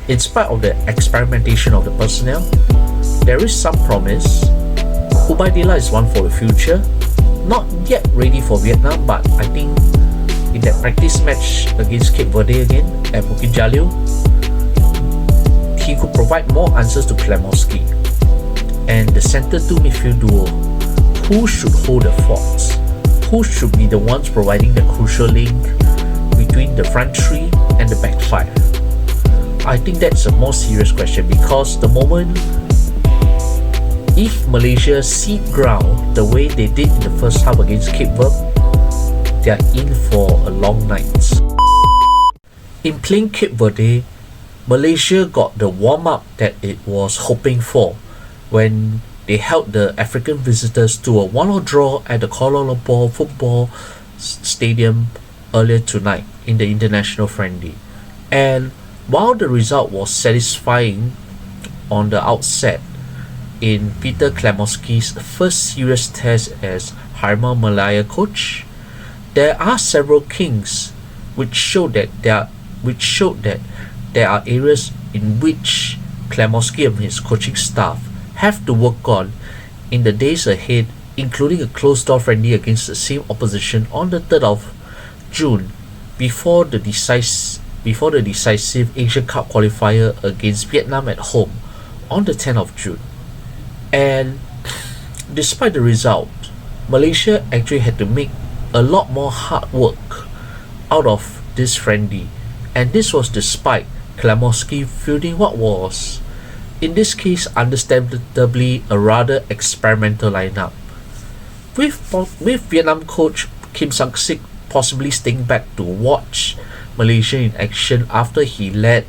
In spite of the experimentation of the personnel, there is some promise. Ubaidillah is one for the future. Not yet ready for Vietnam, but I think in that practice match against Cape Verde again at Bukit Jalil, he could provide more answers to Klemoski. And the centre 2 midfield duo, who should hold the forts? Who should be the ones providing the crucial link between the front three and the back five? I think that's a more serious question, because the moment if Malaysia cede ground the way they did in the first half against Cape Verde, they are in for a long night. In playing Cape Verde, Malaysia got the warm-up that it was hoping for when they held the African visitors to a 1-1 draw at the Kuala Lumpur Football Stadium earlier tonight in the international friendly. And while the result was satisfying on the outset in Peter Klemoski's first serious test as Harimau Malaya coach, there are several kinks which showed that there are areas in which Klemoski and his coaching staff have to work on in the days ahead, including a closed-door friendly against the same opposition on the 3rd of June before the decisive Asian Cup qualifier against Vietnam at home on the 10th of June. And despite the result, Malaysia actually had to make a lot more hard work out of this friendly, and this was despite Klemoski fielding what was, in this case, understandably a rather experimental lineup, with Vietnam coach Kim Sang-sik possibly staying back to watch Malaysia in action after he led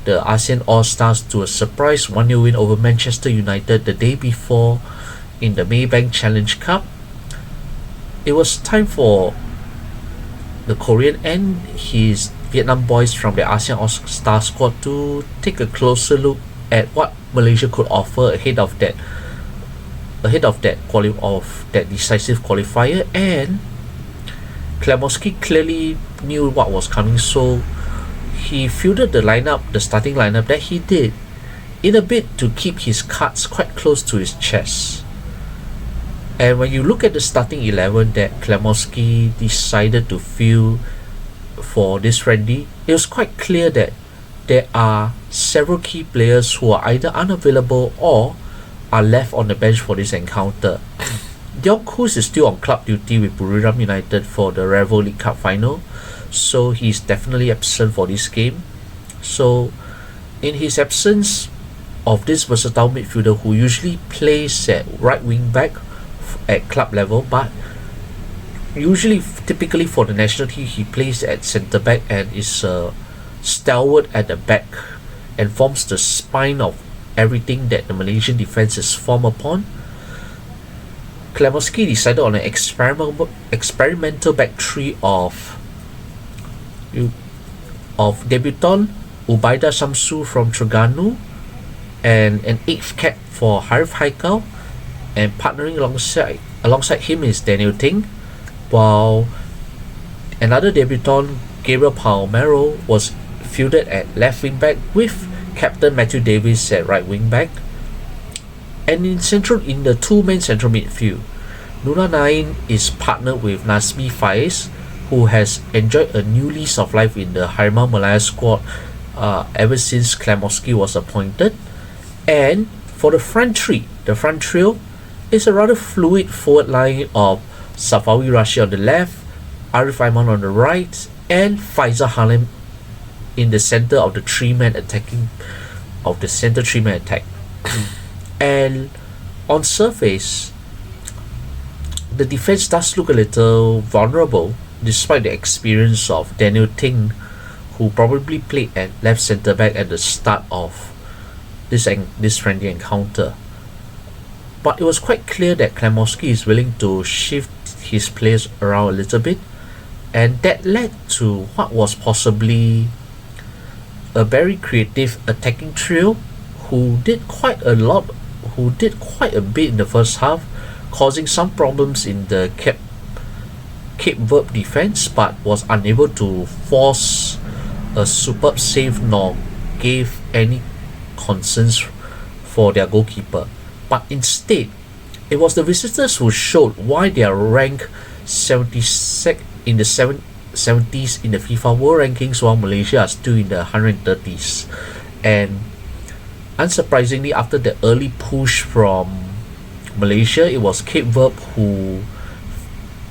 the ASEAN All-Stars to a surprise 1-0 win over Manchester United the day before in the Maybank Challenge Cup. It was time for the Korean and his Vietnam boys from the ASEAN All-Star squad to take a closer look at what Malaysia could offer ahead of that decisive qualifier. And Klemoski clearly knew what was coming, so he fielded the starting lineup that he did in a bid to keep his cards quite close to his chest. And when you look at the starting 11 that Klemoski decided to field for this friendly, it was quite clear that there are several key players who are either unavailable or are left on the bench for this encounter. Dion Kus is still on club duty with Buriram United for the Revo League Cup final, so he's definitely absent for this game. So in his absence of this versatile midfielder who usually plays at right wing back at club level, but typically for the national team he plays at centre back and is stalwart at the back and forms the spine of everything that the Malaysian defence is formed upon. Klemoski decided on an experimental back three of debutant Ubaidah Shamsu from Terengganu and an 8th cap for Harif Haikal, and partnering alongside him is Daniel Ting, while another debutant, Gabriel Palmero, was fielded at left wing back with captain Matthew Davis at right wing back. And in the two-man central midfield, Nura Nain is partnered with Nazmi Faiz, who has enjoyed a new lease of life in the Harimau Malaya squad ever since Klemoski was appointed. And for the front trio is a rather fluid forward line of Safawi Rashid on the left, Arif Aiman on the right, and Faizal Halim in the center of the three-man attack. And on surface, the defense does look a little vulnerable despite the experience of Daniel Ting, who probably played at left centre back at the start of this friendly encounter. But it was quite clear that Klemoski is willing to shift his players around a little bit, and that led to what was possibly a very creative attacking trio who did quite a bit in the first half, causing some problems in the Cape Verde defense, but was unable to force a superb save nor gave any concerns for their goalkeeper, but instead it was the visitors who showed why they are ranked 76 in the 70s in the FIFA World Rankings, while Malaysia are still in the 130s. And unsurprisingly, after the early push from Malaysia, it was Cape Verde who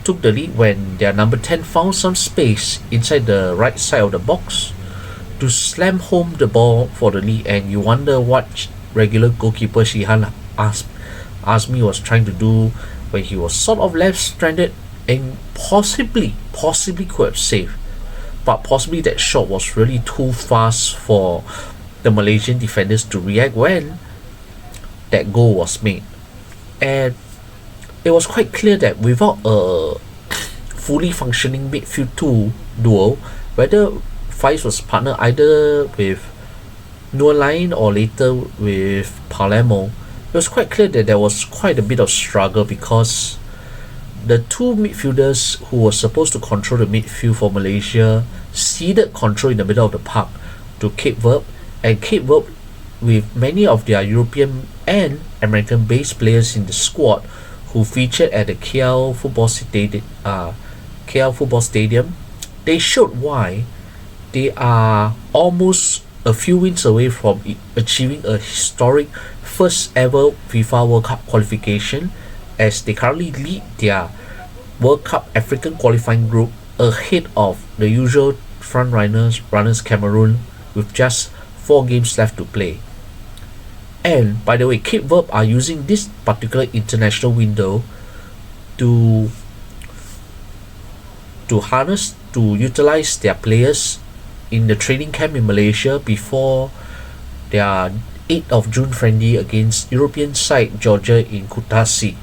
took the lead when their number 10 found some space inside the right side of the box to slam home the ball for the lead. And you wonder what regular goalkeeper Shihan Azmi was trying to do when he was sort of left stranded and possibly could have saved, but possibly that shot was really too fast for the Malaysian defenders to react when that goal was made. And it was quite clear that without a fully functioning midfield duo, whether Faiz was partnered either with Nualain or later with Palermo, it was quite clear that there was quite a bit of struggle, because the two midfielders who were supposed to control the midfield for Malaysia ceded control in the middle of the park to Cape Verde, and Cape Verde, with many of their European and American based players in the squad who featured at the KL Football Stadium, they showed why they are almost a few wins away from achieving a historic first ever FIFA World Cup qualification, as they currently lead their World Cup African qualifying group ahead of the usual front runners Cameroon, with just 4 games left to play. And by the way, Cape Verde are using this particular international window to utilize their players in the training camp in Malaysia before their 8th of June friendly against European side Georgia in Kutasi.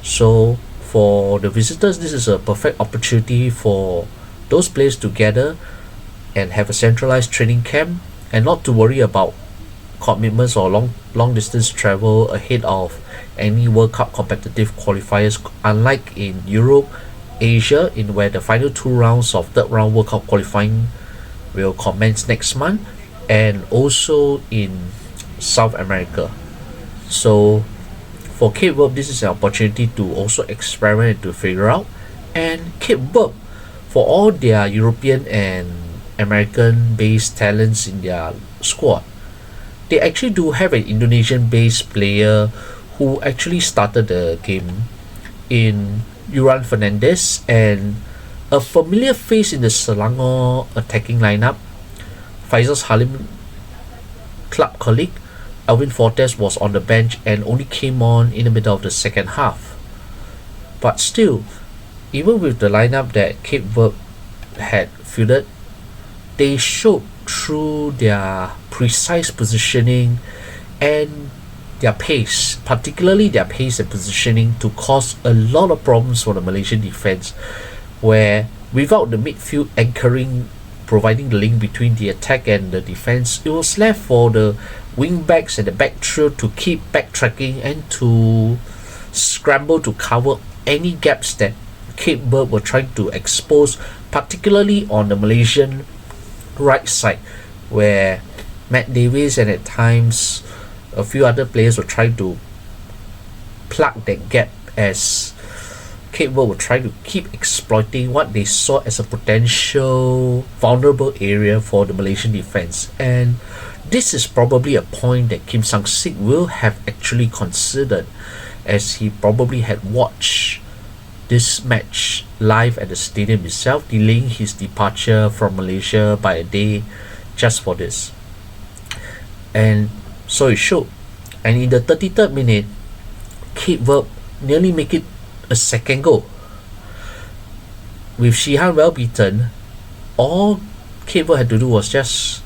So for the visitors, this is a perfect opportunity for those players to gather and have a centralized training camp and not to worry about commitments or long distance travel ahead of any World Cup competitive qualifiers, unlike in Europe, Asia, in where the final 2 rounds of third round World Cup qualifying will commence next month, and also in South America. So for Cape Verde, this is an opportunity to also experiment and to figure out. And Cape Verde, for all their European and American based talents in their squad, they actually do have an Indonesian based player who actually started the game in Yuran Fernandez, and a familiar face in the Selangor attacking lineup, Faisal Halim club colleague Alvin Fortes, was on the bench and only came on in the middle of the second half. But still, even with the lineup that Cape Verde had fielded, they showed through their precise positioning and their pace, particularly their pace and positioning, to cause a lot of problems for the Malaysian defense, where without the midfield anchoring, providing the link between the attack and the defense, it was left for the wing backs and the back trio to keep backtracking and to scramble to cover any gaps that Cape Verde were trying to expose, particularly on the Malaysian right side, where Matt Davis and at times a few other players were trying to plug that gap, as Cape Verde were trying to keep exploiting what they saw as a potential vulnerable area for the Malaysian defense. And this is probably a point that Kim Sang-sik will have actually considered, as he probably had watched this match live at the stadium itself, delaying his departure from Malaysia by a day just for this. And so it showed. And in the 33rd minute, Cape Verde nearly make it a second goal. With Shihan well beaten, all Cape Verde had to do was just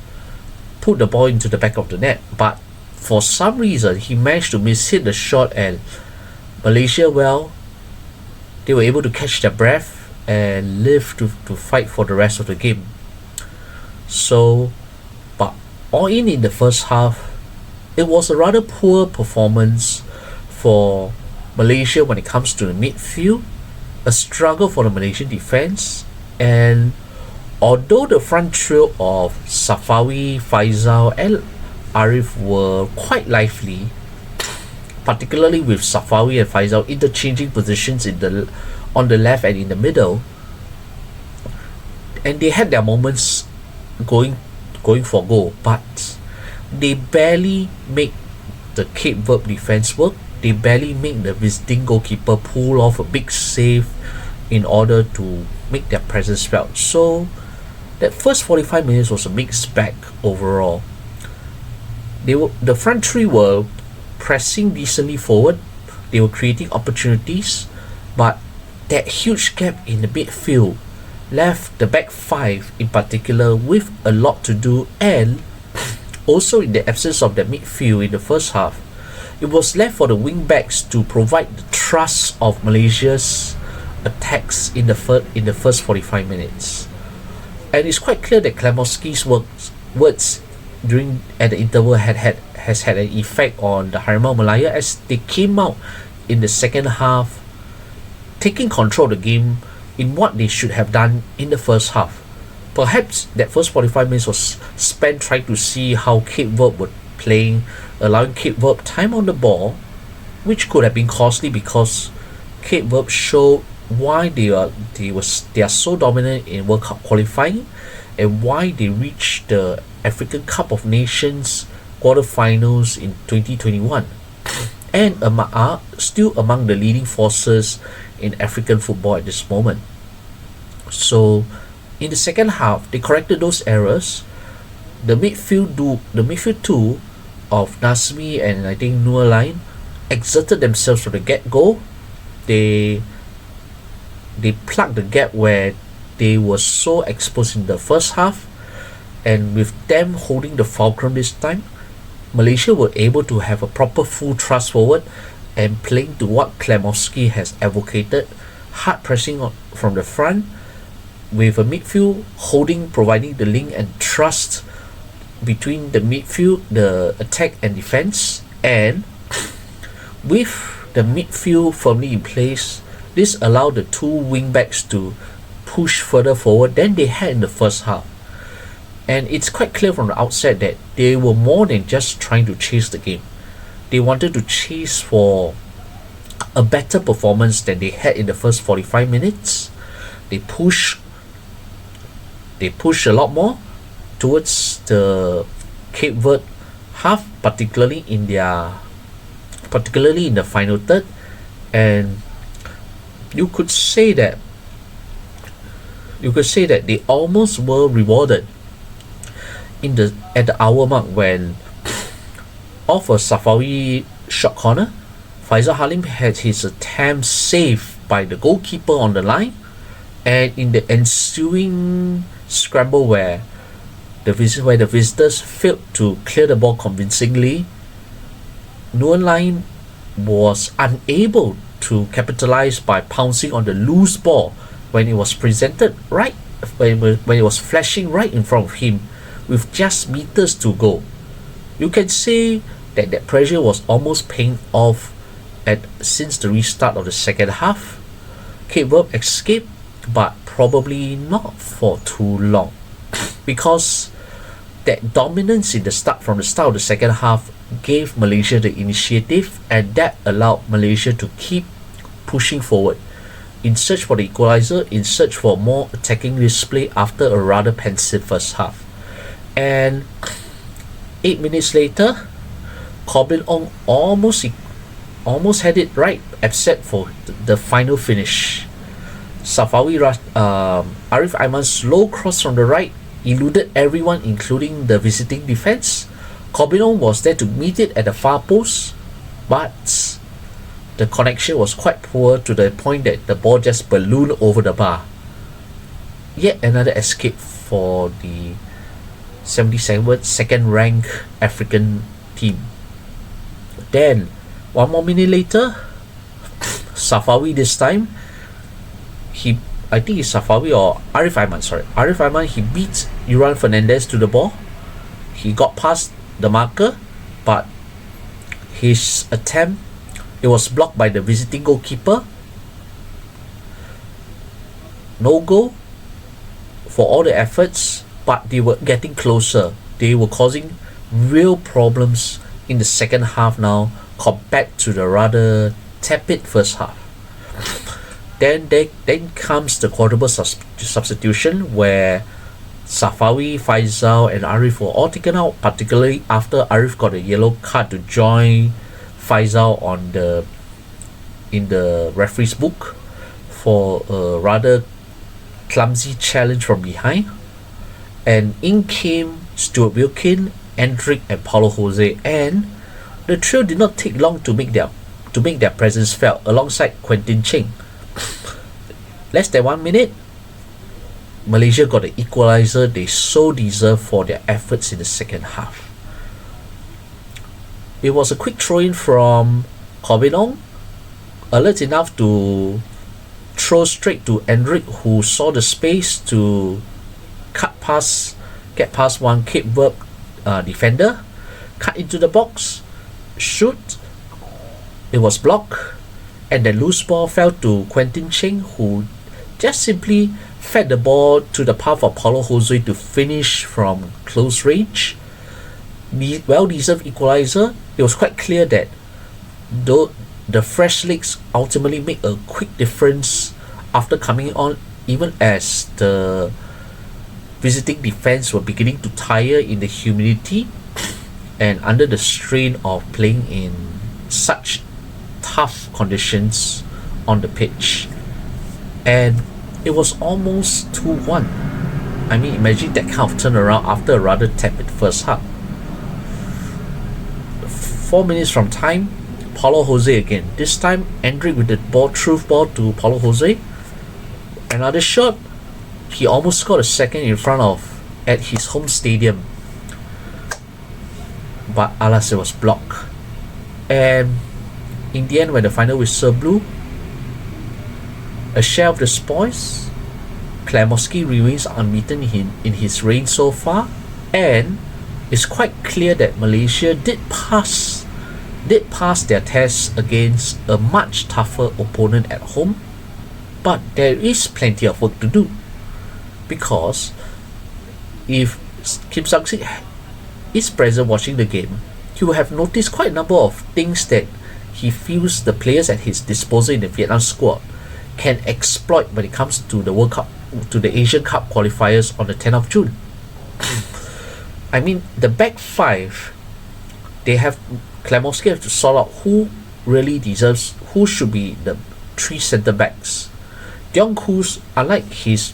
put the ball into the back of the net. But for some reason, he managed to miss-hit the shot, and Malaysia, well, they were able to catch their breath and live to fight for the rest of the game. So, but all in the first half, it was a rather poor performance for Malaysia when it comes to the midfield, a struggle for the Malaysian defense, and Although the front trio of Safawi, Faisal, and Arif were quite lively, particularly with Safawi and Faisal interchanging positions on the left and in the middle, and they had their moments going for goal, but they barely make the Cape Verde defense work. They barely make the visiting goalkeeper pull off a big save in order to make their presence felt. So that first 45 minutes was a mixed bag overall. The front three were pressing decently forward. They were creating opportunities, but that huge gap in the midfield left the back five in particular with a lot to do, and also in the absence of the midfield in the first half, it was left for the wing backs to provide the thrust of Malaysia's attacks in the first 45 minutes. And it's quite clear that Klemoski's words during at the interval has had an effect on the Harimau Malaya, as they came out in the second half taking control of the game in what they should have done in the first half. Perhaps that first 45 minutes was spent trying to see how Cape Verde were playing, allowing Cape Verde time on the ball, which could have been costly because Cape Verde showed why they are so dominant in World Cup qualifying and why they reached the African Cup of Nations quarterfinals in 2021 and are still among the leading forces in African football at this moment. So in the second half, they corrected those errors. The midfield two of Nazmi and I think Noor Line exerted themselves from the get-go. They plugged the gap where they were so exposed in the first half, and with them holding the fulcrum this time, Malaysia were able to have a proper full thrust forward and playing to what Klemoski has advocated, hard pressing from the front, with a midfield providing the link and trust between the midfield, the attack and defense, and with the midfield firmly in place, this allowed the two wing backs to push further forward than they had in the first half. And it's quite clear from the outset that they were more than just trying to chase the game. They wanted to chase for a better performance than they had in the first 45 minutes. They push a lot more towards the Cape Verde half, particularly in the final third, and you could say that they almost were rewarded at the hour mark when, off a Safawi shot corner, Faisal Halim had his attempt saved by the goalkeeper on the line, and in the ensuing scramble where the visitors failed to clear the ball convincingly, Noor Line was unable to capitalize by pouncing on the loose ball when it was presented when it was flashing right in front of him with just meters to go. You can say that pressure was almost paying off since the restart of the second half. Cape Verde escaped, but probably not for too long, because that dominance from the start of the second half gave Malaysia the initiative, and that allowed Malaysia to keep pushing forward in search for the equalizer, in search for more attacking display after a rather pensive first half. And 8 minutes later, Corbin Ong almost had it right, except for the final finish. Safawi Arif Aiman's low cross from the right eluded everyone, including the visiting defense. Corbin Ong was there to meet it at the far post, but the connection was quite poor to the point that the ball just ballooned over the bar. Yet another escape for the 72nd ranked African team. Then, one more minute later, Safawi this time, I think it's Safawi or Arif Aiman, he beat Yuran Fernandez to the ball. He got past the marker, but his attempt, it was blocked by the visiting goalkeeper. No goal for all the efforts, but they were getting closer. They were causing real problems in the second half now compared to the rather tepid first half. Then comes the quadruple substitution where Safawi, Faisal and Arif were all taken out, particularly after Arif got a yellow card to join Faisal in the referee's book for a rather clumsy challenge from behind. And in came Stuart Wilkin, Endrick and Paulo Jose, and the trio did not take long to make their presence felt alongside Quentin Cheng. Less than 1 minute, Malaysia got the equalizer they so deserved for their efforts in the second half. It was a quick throw-in from Corbin Ong, alert enough to throw straight to Endrick, who saw the space to get past one Cape Verde defender, cut into the box, shoot. It was blocked, and the loose ball fell to Quentin Cheng, who just simply fed the ball to the path of Paulo Jose to finish from close range. Well-deserved equalizer. It was quite clear that though the fresh legs ultimately make a quick difference after coming on, even as the visiting defense were beginning to tire in the humidity and under the strain of playing in such tough conditions on the pitch. And it was almost 2-1. I mean, imagine that kind of turnaround after a rather tepid first half. 4 minutes from time, Paulo Jose again. This time, Endrick with the truth ball to Paulo Jose. Another shot. He almost scored a second in front of at his home stadium. But alas, it was blocked. And in the end, when the final whistle blew, a share of the spoils, Klemoski remains unbeaten in his reign so far, and it's quite clear that Malaysia did pass their test against a much tougher opponent at home, but there is plenty of work to do, because if Kim Sang-sik is present watching the game, he will have noticed quite a number of things that he feels the players at his disposal in the Vietnam squad can exploit when it comes to the World Cup, to the Asian Cup qualifiers on the 10th of June. I mean, the back five, Klemoski have to sort out who really deserves, who should be the three centre backs. Dion Kus, unlike his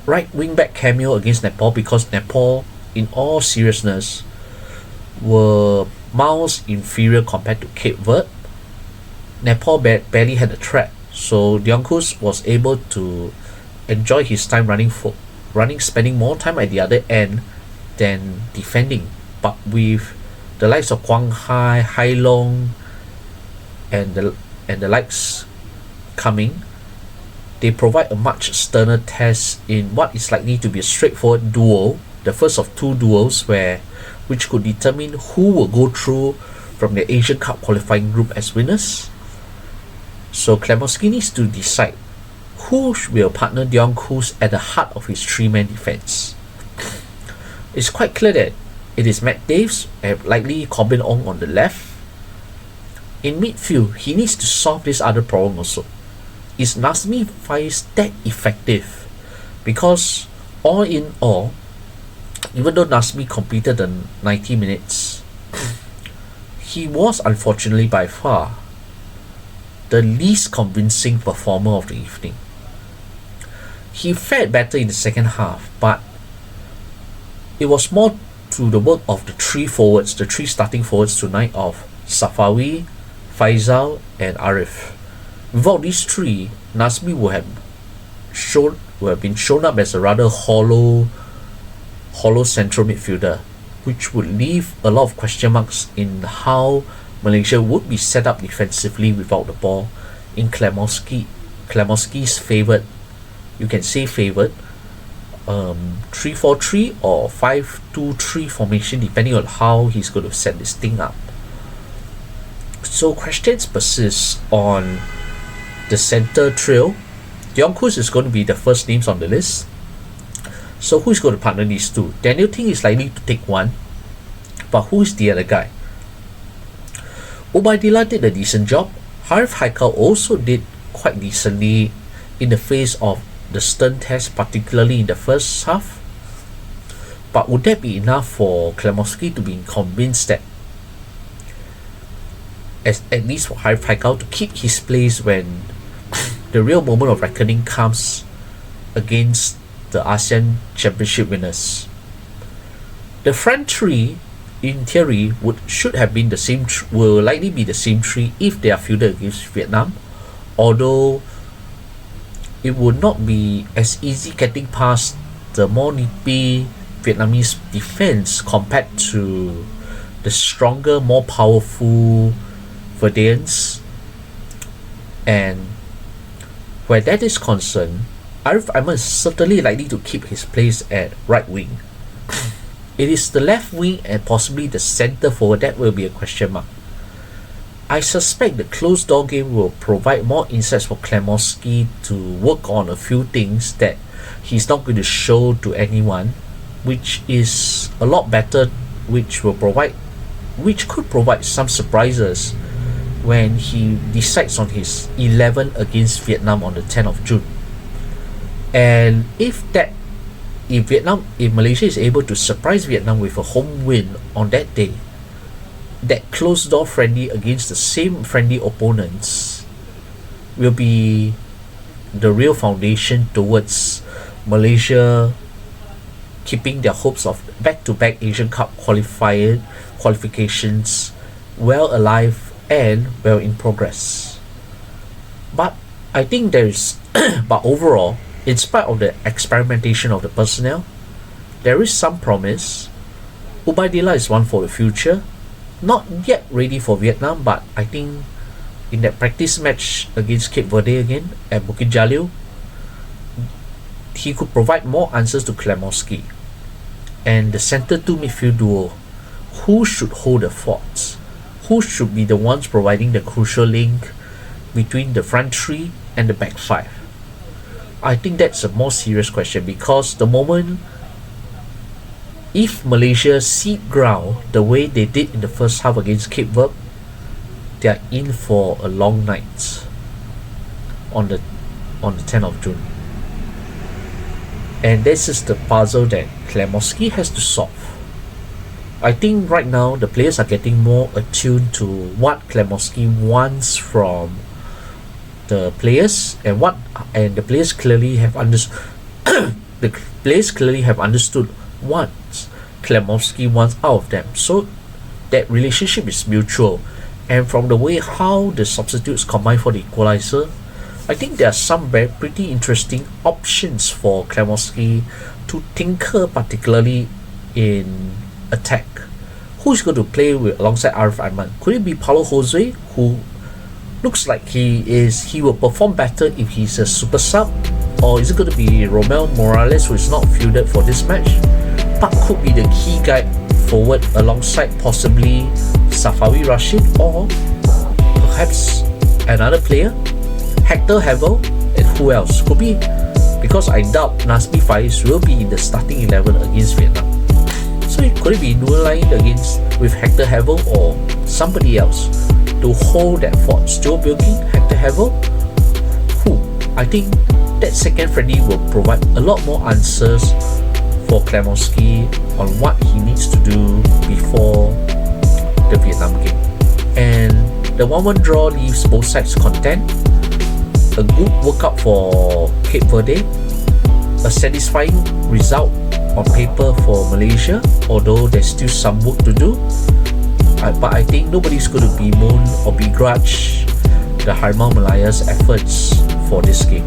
right wing back cameo against Nepal, because Nepal, in all seriousness, were miles inferior compared to Cape Verde, Nepal barely had a threat. So Dion Kus was able to enjoy his time spending more time at the other end than defending. But with the likes of Quang Hai, Hai Long, and the likes coming, they provide a much sterner test in what is likely to be a straightforward duel, the first of two duels which could determine who will go through from the Asian Cup qualifying group as winners. So Klemoski needs to decide who will partner Dion Kus at the heart of his three-man defense. It's quite clear that it is Matt Daves and likely Corbin Ong on the left. In midfield, he needs to solve this other problem also. Is Nazmi Faiz that effective? Because all in all, even though Nazmi completed the 90 minutes, he was unfortunately by far the least convincing performer of the evening. He fared better in the second half, but it was more through the work of the three starting forwards tonight of Safawi, Faisal and Arif. Without these three, Nazmi would have been shown up as a rather hollow central midfielder, which would leave a lot of question marks in how Malaysia would be set up defensively without the ball in Klemoski's favoured, you can say favoured, 3-4-3 or 5-2-3 formation, depending on how he's going to set this thing up. So questions persist on the centre trio. Dion Kus is going to be the first names on the list. So who's going to partner these two? Daniel Ting is likely to take one, but who is the other guy? Ubaidillah did a decent job. Harith Haikal also did quite decently in the face of the stern test, particularly in the first half. But would that be enough for Klemoski to be convinced that, at least for Harith Haikal, to keep his place when the real moment of reckoning comes against the ASEAN Championship winners? The front three, in theory, should have been the same. Will likely be the same three if they are fielded against Vietnam. Although it would not be as easy getting past the more nippy Vietnamese defense compared to the stronger, more powerful Verdeans. And where that is concerned, Arif Aiman is certainly likely to keep his place at right wing. It is the left wing and possibly the centre forward that will be a question mark. I suspect the closed door game will provide more insights for Klemoski to work on a few things that he's not going to show to anyone, which is a lot better, which could provide some surprises when he decides on his 11 against Vietnam on the 10th of June. And if Malaysia is able to surprise Vietnam with a home win on that day, that closed door friendly against the same friendly opponents will be the real foundation towards Malaysia keeping their hopes of back-to-back Asian Cup qualifications well alive and well in progress. But I think but overall, in spite of the experimentation of the personnel, there is some promise. Ubaidillah is one for the future. Not yet ready for Vietnam, but I think in that practice match against Cape Verde again at Bukit Jalil, he could provide more answers to Klemoski. And the centre two midfield duo, who should hold the forts? Who should be the ones providing the crucial link between the front three and the back five? I think that's a more serious question, because the moment if Malaysia cede ground the way they did in the first half against Cape Verde, they are in for a long night on the 10th of June. And this is the puzzle that Klemoski has to solve. I think right now the players are getting more attuned to what Klemoski wants from the players, and the players clearly have understood what Klemoski wants out of them. So that relationship is mutual. And from the way how the substitutes combine for the equalizer, I think there are some pretty interesting options for Klemoski to tinker, particularly in attack. Who's going to play alongside Arif Aiman? Could it be Paulo Jose, who looks like he will perform better if he's a super sub? Or is it going to be Romel Morales, who is not fielded for this match, but could be the key guy forward alongside possibly Safawi Rashid, or perhaps another player, Hector Havel, and who else? Could be, because I doubt Nazmi Faiz will be in the starting 11 against Vietnam. So could it be Nurulain with Hector Havel or somebody else to hold that fort? Joe Bilkin, Hector Havel? I think that second friendly will provide a lot more answers for Klemoski on what he needs to do before the Vietnam game. And the 1-1 draw leaves both sides content. A good workup for Cape Verde, a satisfying result on paper for Malaysia, although there's still some work to do. But I think nobody's going to bemoan or begrudge the Harimau Malaya's efforts for this game.